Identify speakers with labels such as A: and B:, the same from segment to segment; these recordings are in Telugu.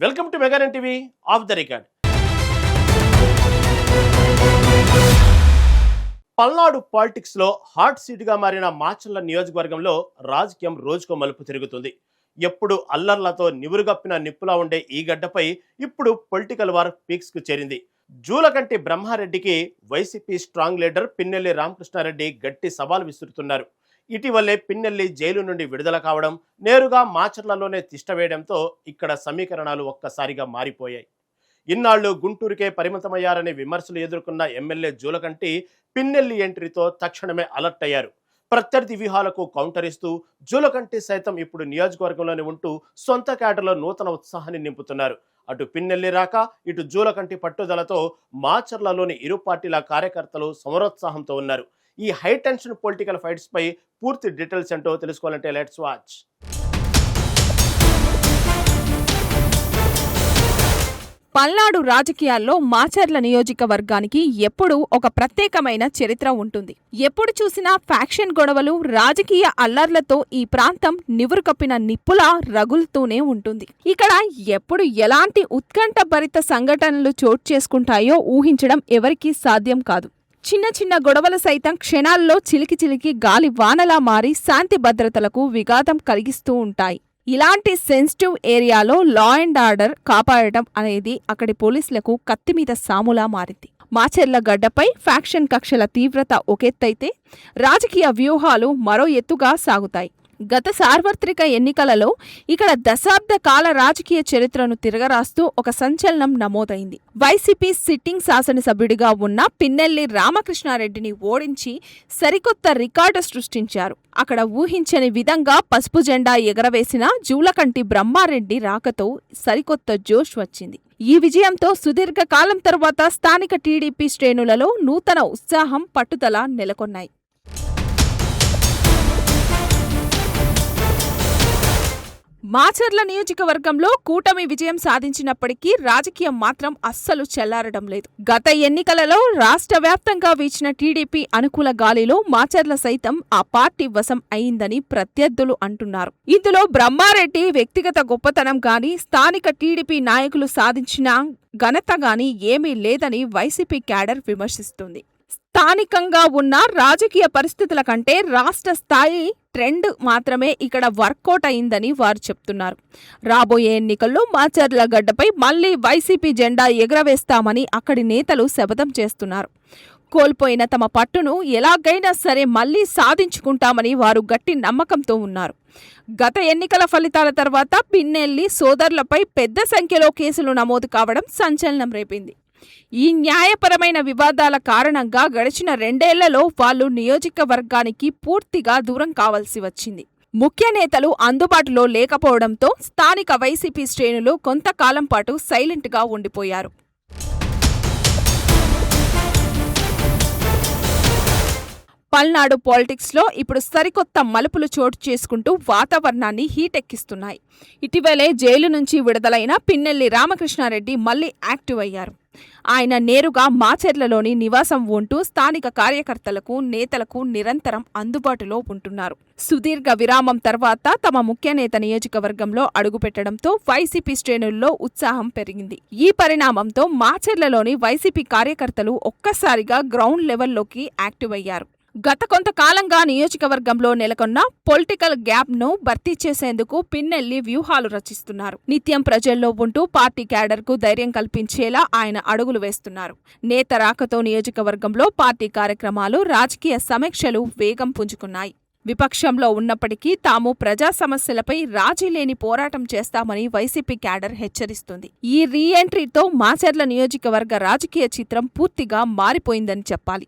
A: Welcome to mega TV off the record. Palnadu politics లో హాట్ సీట్ గా మారిన మాచర్ల నియోజకవర్గంలో రాజకీయం రోజుకో మలుపు తిరుగుతుంది. ఎప్పుడు అల్లర్లతో నివురుగప్పిన నిప్పులా ఉండే ఈ గడ్డపై ఇప్పుడు పొలిటికల్ వార్ పీక్స్ కు చేరింది. జూలకంటి బ్రహ్మారెడ్డికి YCP strong leader Pinnelli Ramakrishna Reddy గట్టి సవాల్ విసురుతున్నారు. ఇటీవలే పిన్నెల్లి జైలు నుండి విడుదల కావడం, నేరుగా మాచర్లలోనే తిష్టవేయడంతో ఇక్కడ సమీకరణాలు ఒక్కసారిగా మారిపోయాయి. ఇన్నాళ్లు గుంటూరుకే పరిమితమయ్యారనే విమర్శలు ఎదుర్కొన్న ఎమ్మెల్యే జూలకంటి పిన్నెల్లి ఎంట్రీతో తక్షణమే అలర్ట్ అయ్యారు. ప్రత్యర్థి వ్యూహాలకు కౌంటర్ ఇస్తూ జూలకంటి సైతం ఇప్పుడు నియోజకవర్గంలోనే ఉంటూ సొంత క్యాడర్లో నూతన ఉత్సాహాన్ని నింపుతున్నారు. అటు పిన్నెల్లి రాక, ఇటు జూలకంటి పట్టుదలతో మాచర్లలోని ఇరు పార్టీల కార్యకర్తలు సమరోత్సాహంతో ఉన్నారు. ఈ హై టెన్షన్ పొలిటికల్ ఫైట్స్ పై పూర్తి డీటెయిల్స్ ఏంటో తెలుసుకోవాలంటే లెట్స్ వాచ్.
B: పల్నాడు రాజకీయాల్లో మాచర్ల నియోజకవర్గానికి ఎప్పుడూ ఒక ప్రత్యేకమైన చరిత్ర ఉంటుంది. ఎప్పుడు చూసినా ఫ్యాక్షన్ గొడవలు, రాజకీయ అల్లర్లతో ఈ ప్రాంతం నివురుకప్పిన నిప్పులా రగులుతూనే ఉంటుంది. ఇక్కడ ఎప్పుడు ఎలాంటి ఉత్కంఠభరిత సంఘటనలు చోటు చేసుకుంటాయో ఊహించడం ఎవరికీ సాధ్యం కాదు. చిన్న చిన్న గొడవలు సైతం క్షణాల్లో చిలికి గాలి వానలా మారి శాంతి భద్రతలకు విఘాతం కలిగిస్తూ ఉంటాయి. ఇలాంటి సెన్సిటివ్ ఏరియాలో లా అండ్ ఆర్డర్ కాపాడటం అనేది అక్కడి పోలీసులకు కత్తిమీద సాములా మారింది. మాచర్ల గడ్డపై ఫ్యాక్షన్ కక్షల తీవ్రత ఒకెత్తైతే రాజకీయ వ్యూహాలు మరో ఎత్తుగా సాగుతాయి. గత సార్వత్రిక ఎన్నికలలో ఇక్కడ దశాబ్ద కాల రాజకీయ చరిత్రను తిరగరాస్తూ ఒక సంచలనం నమోదైంది. వైసీపీ సిట్టింగ్ శాసనసభ్యుడిగా ఉన్న పిన్నెల్లి రామకృష్ణారెడ్డిని ఓడించి సరికొత్త రికార్డు సృష్టించారు. అక్కడ ఊహించని విధంగా పసుపు జెండా ఎగరవేసిన జూలకంటి బ్రహ్మారెడ్డి రాకతో సరికొత్త జోష్ వచ్చింది. ఈ విజయంతో సుదీర్ఘకాలం తరువాత స్థానిక టీడీపీ శ్రేణులలో నూతన ఉత్సాహం, పట్టుదల నెలకొన్నాయి. మాచర్ల నియోజకవర్గంలో కూటమి విజయం సాధించినప్పటికీ రాజకీయం మాత్రం అస్సలు చెల్లారడం లేదు. గత ఎన్నికలలో రాష్ట్ర వ్యాప్తంగా వీచిన టీడీపీ అనుకూల గాలిలో మాచర్ల సైతం ఆ పార్టీ వశం అయిందని ప్రత్యర్థులు అంటున్నారు. ఇందులో బ్రహ్మారెడ్డి వ్యక్తిగత గొప్పతనం గాని, స్థానిక టీడీపీ నాయకులు సాధించిన ఘనత గాని ఏమీ లేదని వైసీపీ క్యాడర్ విమర్శిస్తుంది. స్థానికంగా ఉన్న రాజకీయ పరిస్థితుల కంటే రాష్ట్ర స్థాయి ట్రెండ్ మాత్రమే ఇక్కడ వర్కౌట్ అయిందని వారు చెప్తున్నారు. రాబోయే ఎన్నికల్లో మాచర్ల గడ్డపై మళ్లీ వైసీపీ జెండా ఎగరవేస్తామని అక్కడి నేతలు శపథం చేస్తున్నారు. కోల్పోయిన తమ పట్టును ఎలాగైనా సరే మళ్లీ సాధించుకుంటామని వారు గట్టి నమ్మకంతో ఉన్నారు. గత ఎన్నికల ఫలితాల తర్వాత పిన్నెల్లి సోదరులపై పెద్ద సంఖ్యలో కేసులు నమోదు కావడం సంచలనం రేపింది. ఈ న్యాయపరమైన వివాదాల కారణంగా గడిచిన 2 ఏళ్లలో వాళ్లు నియోజకవర్గానికి పూర్తిగా దూరం కావాల్సి వచ్చింది. ముఖ్య నేతలు అందుబాటులో లేకపోవడంతో స్థానిక వైసీపీ శ్రేణులు కొంతకాలం పాటు సైలెంట్గా ఉండిపోయారు. పల్నాడు పాలిటిక్స్లో ఇప్పుడు సరికొత్త మలుపులు చోటు చేసుకుంటూ వాతావరణాన్ని హీటెక్కిస్తున్నాయి. ఇటీవలే జైలు నుంచి విడుదలైన పిన్నెల్లి రామకృష్ణారెడ్డి మళ్లీ యాక్టివ్ అయ్యారు. ఆయన నేరుగా మాచర్లలోని నివాసం ఉంటూ స్థానిక కార్యకర్తలకు, నేతలకు నిరంతరం అందుబాటులో ఉంటున్నారు. సుదీర్ఘ విరామం తర్వాత తమ ముఖ్య నేత నియోజకవర్గంలో అడుగుపెట్టడంతో వైసీపీ శ్రేణుల్లో ఉత్సాహం పెరిగింది. ఈ పరిణామంతో మాచర్లలోని వైసీపీ కార్యకర్తలు ఒక్కసారిగా గ్రౌండ్ లెవెల్లోకి యాక్టివ్ అయ్యారు. గత కొంతకాలంగా నియోజకవర్గంలో నెలకొన్న పొలిటికల్ గ్యాప్ ను భర్తీ చేసేందుకు పిన్నెల్లి వ్యూహాలు రచిస్తున్నారు. నిత్యం ప్రజల్లో ఉంటూ పార్టీ క్యాడర్ కు ధైర్యం కల్పించేలా ఆయన అడుగులు వేస్తున్నారు. నేత రాకతో నియోజకవర్గంలో పార్టీ కార్యక్రమాలు, రాజకీయ సమీక్షలు వేగం పుంజుకున్నాయి. విపక్షంలో ఉన్నప్పటికీ తాము ప్రజా సమస్యలపై రాజీ లేని పోరాటం చేస్తామని వైసీపీ క్యాడర్ హెచ్చరిస్తుంది. ఈ రీ ఎంట్రీతో మాచర్ల నియోజకవర్గ రాజకీయ చిత్రం పూర్తిగా మారిపోయిందని చెప్పాలి.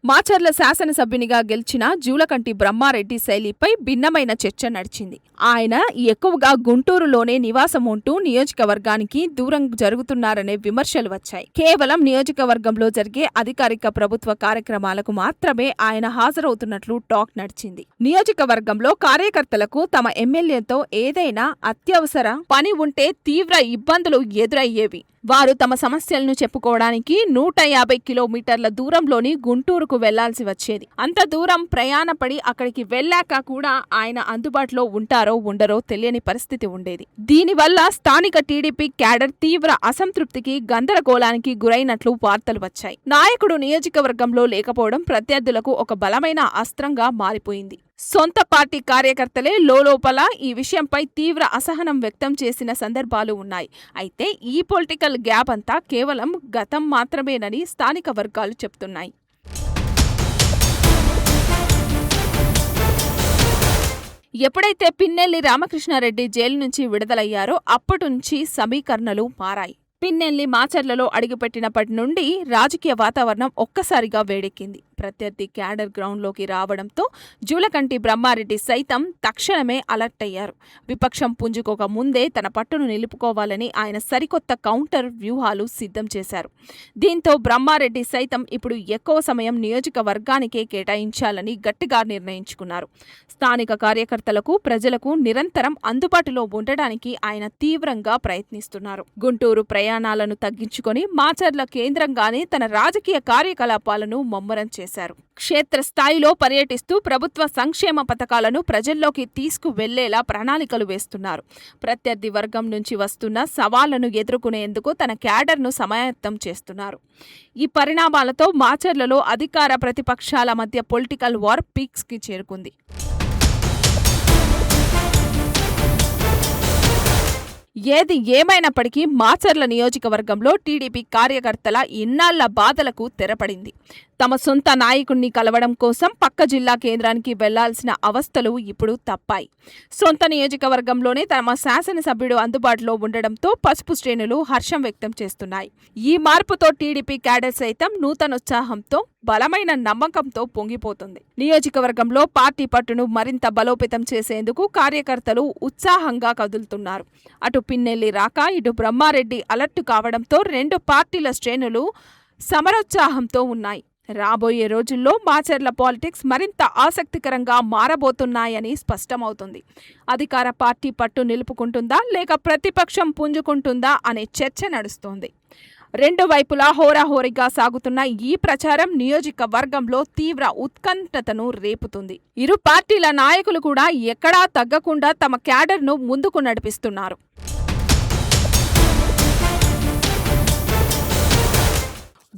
B: మాచర్ల శాసనసభ్యునిగా గెలిచిన జూలకంటి బ్రహ్మారెడ్డి శైలిపై భిన్నమైన చర్చ నడిచింది. ఆయన ఎక్కువగా గుంటూరులోనే నివాసం ఉంటూ నియోజకవర్గానికి దూరం జరుగుతున్నారనే విమర్శలు వచ్చాయి. కేవలం నియోజకవర్గంలో జరిగే అధికారిక ప్రభుత్వ కార్యక్రమాలకు మాత్రమే ఆయన హాజరవుతున్నట్లు టాక్ నడిచింది. నియోజకవర్గంలో కార్యకర్తలకు తమ ఎమ్మెల్యేతో ఏదైనా అత్యవసర పని ఉంటే తీవ్ర ఇబ్బందులు ఎదురయ్యేవి. వారు తమ సమస్యలను చెప్పుకోవడానికి 150 కిలోమీటర్ల దూరంలోని గుంటూరుకు వెళ్లాల్సి వచ్చేది. అంత దూరం ప్రయాణపడి అక్కడికి వెళ్ళాక కూడా ఆయన అందుబాటులో ఉంటారో ఉండరో తెలియని పరిస్థితి ఉండేది. దీనివల్ల స్థానిక టీడీపీ క్యాడర్ తీవ్ర అసంతృప్తికి, గందరగోళానికి గురైనట్లు వార్తలు వచ్చాయి. నాయకుడు నియోజకవర్గంలో లేకపోవడం ప్రత్యర్థులకు ఒక బలమైన అస్త్రంగా మారిపోయింది. సొంత పార్టీ కార్యకర్తలే లోలోపల ఈ విషయంపై తీవ్ర అసహనం వ్యక్తం చేసిన సందర్భాలు ఉన్నాయి. అయితే ఈ పొలిటికల్ గ్యాప్ అంతా కేవలం గతం మాత్రమేనని స్థానిక వర్గాలు చెప్తున్నాయి. ఎప్పుడైతే పిన్నెల్లి రామకృష్ణారెడ్డి జైలు నుంచి విడుదలయ్యారో అప్పటి నుంచి సమీకరణలు మారాయి. పిన్నెల్లి మాచర్లలో అడుగుపెట్టినప్పటి నుండి రాజకీయ వాతావరణం ఒక్కసారిగా వేడెక్కింది. ప్రత్యర్థి క్యాడర్ గ్రౌండ్లోకి రావడంతో జూలకంటి బ్రహ్మారెడ్డి సైతం తక్షణమే అలర్ట్ అయ్యారు. విపక్షం పుంజుకోక ముందే తన పట్టును నిలుపుకోవాలని ఆయన సరికొత్త కౌంటర్ వ్యూహాలు సిద్ధం చేశారు. దీంతో బ్రహ్మారెడ్డి సైతం ఇప్పుడు ఎక్కువ సమయం నియోజకవర్గానికే కేటాయించాలని గట్టిగా నిర్ణయించుకున్నారు. స్థానిక కార్యకర్తలకు, ప్రజలకు నిరంతరం అందుబాటులో ఉండడానికి ఆయన తీవ్రంగా ప్రయత్నిస్తున్నారు. గుంటూరు ప్రయాణాలను తగ్గించుకొని మాచర్ల కేంద్రంగానే తన రాజకీయ కార్యకలాపాలను ముమ్మరం చేశారు. క్షేత్రస్థాయిలో పర్యటిస్తూ ప్రభుత్వ సంక్షేమ పథకాలను ప్రజల్లోకి తీసుకువెళ్లేలా ప్రణాళికలు వేస్తున్నారు. ప్రత్యర్థి వర్గం నుంచి వస్తున్న సవాళ్లను ఎదుర్కొనేందుకు తన క్యాడర్ను సమాయత్తం చేస్తున్నారు. ఈ పరిణామాలతో మాచర్లలో అధికార ప్రతిపక్షాల మధ్య పొలిటికల్ వార్ పీక్స్ కి చేరుకుంది. ఏది ఏమైనప్పటికీ మాచర్ల నియోజకవర్గంలో టీడీపీ కార్యకర్తల ఇన్నాళ్ల బాధలకు తెరపడింది. తమ సొంత నాయకుణ్ణి కలవడం కోసం పక్క జిల్లా కేంద్రానికి వెళ్లాల్సిన అవస్థలు ఇప్పుడు తప్పాయి. సొంత నియోజకవర్గంలోనే తమ శాసనసభ్యుడు అందుబాటులో ఉండడంతో పసుపు శ్రేణులు హర్షం వ్యక్తం చేస్తున్నాయి. ఈ మార్పుతో టీడీపీ క్యాడర్ సైతం నూతనోత్సాహంతో, బలమైన నమ్మకంతో పొంగిపోతుంది. నియోజకవర్గంలో పార్టీ పట్టును మరింత బలోపేతం చేసేందుకు కార్యకర్తలు ఉత్సాహంగా కదులుతున్నారు. అటు పిన్నెల్లి రాక, ఇటు బ్రహ్మారెడ్డి అలర్టు కావడంతో రెండు పార్టీల శ్రేణులు సమరోత్సాహంతో ఉన్నాయి. రాబోయే రోజుల్లో మాచర్ల పాలిటిక్స్ మరింత ఆసక్తికరంగా మారబోతున్నాయని స్పష్టమవుతుంది. అధికార పార్టీ పట్టు నిలుపుకుంటుందా లేక ప్రతిపక్షం పుంజుకుంటుందా అనే చర్చ నడుస్తోంది. రెండు వైపులా హోరాహోరీగా సాగుతున్న ఈ ప్రచారం నియోజకవర్గంలో తీవ్ర ఉత్కంఠతను రేపుతుంది. ఇరు పార్టీల నాయకులు కూడా ఎక్కడా తగ్గకుండా తమ క్యాడర్ను ముందుకు నడిపిస్తున్నారు.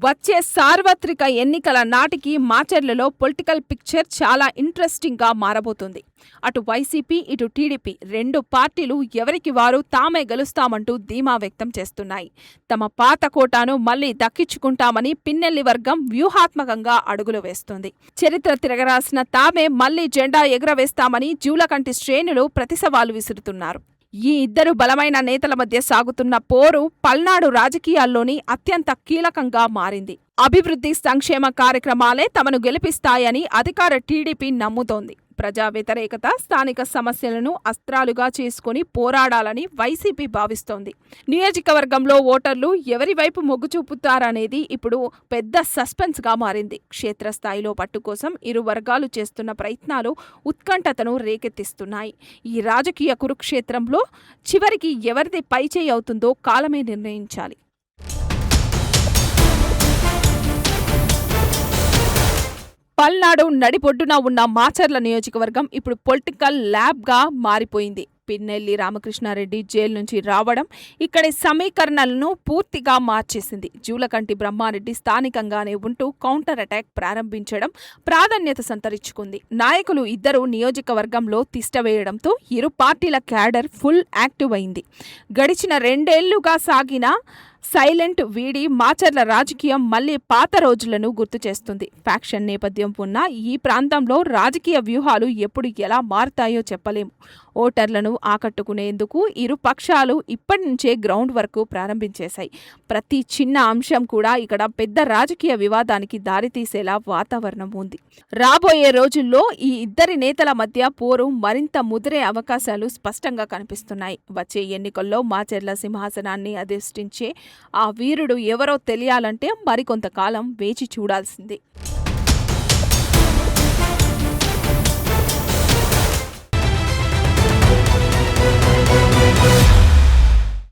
B: వచ్చే సార్వత్రిక ఎన్నికల నాటికి మాచర్లలో పొలిటికల్ పిక్చర్ చాలా ఇంట్రెస్టింగ్గా మారబోతుంది. అటు వైసీపీ, ఇటు టీడీపీ రెండు పార్టీలు ఎవరికి వారు తామే గెలుస్తామంటూ ధీమా వ్యక్తం చేస్తున్నాయి. తమ పాత కోటాను మళ్లీ దక్కించుకుంటామని పిన్నెల్లి వర్గం వ్యూహాత్మకంగా అడుగులు వేస్తుంది. చరిత్ర తిరగరాసిన తామే మళ్లీ జెండా ఎగురవేస్తామని జూలకంటి శ్రేణులు ప్రతిసవాలు విసురుతున్నారు. ఈ ఇద్దరు బలమైన నేతల మధ్య సాగుతున్న పోరు పల్నాడు రాజకీయాల్లోని అత్యంత కీలకంగా మారింది. అభివృద్ధి, సంక్షేమ కార్యక్రమాలే తమను గెలిపిస్తాయని అధికార టీడీపీ నమ్ముతోంది. ప్రజా వ్యతిరేకత, స్థానిక సమస్యలను అస్త్రాలుగా చేసుకుని పోరాడాలని వైసీపీ భావిస్తోంది. నియోజకవర్గంలో ఓటర్లు ఎవరి వైపు మొగ్గు చూపుతారనేది ఇప్పుడు పెద్ద సస్పెన్స్గా మారింది. క్షేత్రస్థాయిలో పట్టు కోసం ఇరు వర్గాలు చేస్తున్న ప్రయత్నాలు ఉత్కంఠతను రేకెత్తిస్తున్నాయి. ఈ రాజకీయ కురుక్షేత్రంలో చివరికి ఎవరిది పైచేయి అవుతుందో కాలమే నిర్ణయించాలి. పల్నాడు నడిబొడ్డున ఉన్న మాచర్ల నియోజకవర్గం ఇప్పుడు పొలిటికల్ ల్యాబ్గా మారిపోయింది. పిన్నెల్లి రామకృష్ణారెడ్డి జైలు నుంచి రావడం ఇక్కడి సమీకరణలను పూర్తిగా మార్చేసింది. జూలకంటి బ్రహ్మారెడ్డి స్థానికంగానే ఉంటూ కౌంటర్ అటాక్ ప్రారంభించడం ప్రాధాన్యత సంతరించుకుంది. నాయకులు ఇద్దరు నియోజకవర్గంలో తిష్టవేయడంతో ఇరు పార్టీల క్యాడర్ ఫుల్ యాక్టివ్ అయింది. గడిచిన 2 ఏళ్లుగా సాగిన సైలెంట్ వీడి మాచర్ల రాజకీయం మళ్లీ పాత రోజులను గుర్తు చేస్తుంది. ఫ్యాక్షన్ నేపథ్యం ఉన్న ఈ ప్రాంతంలో రాజకీయ వ్యూహాలు ఎప్పుడు ఎలా మారుతాయో చెప్పలేము. ఓటర్లను ఆకట్టుకునేందుకు ఇరు పక్షాలు ఇప్పటి నుంచే గ్రౌండ్ వరకు ప్రారంభించేశాయి. ప్రతి చిన్న అంశం కూడా ఇక్కడ పెద్ద రాజకీయ వివాదానికి దారితీసేలా వాతావరణం ఉంది. రాబోయే రోజుల్లో ఈ ఇద్దరి నేతల మధ్య పోరు మరింత ముదిరే అవకాశాలు స్పష్టంగా కనిపిస్తున్నాయి. వచ్చే ఎన్నికల్లో మాచర్ల సింహాసనాన్ని అధిష్ఠించే ఆ వీరుడు ఎవరో తెలియాలంటే మరికొంతకాలం వేచి చూడాల్సిందే.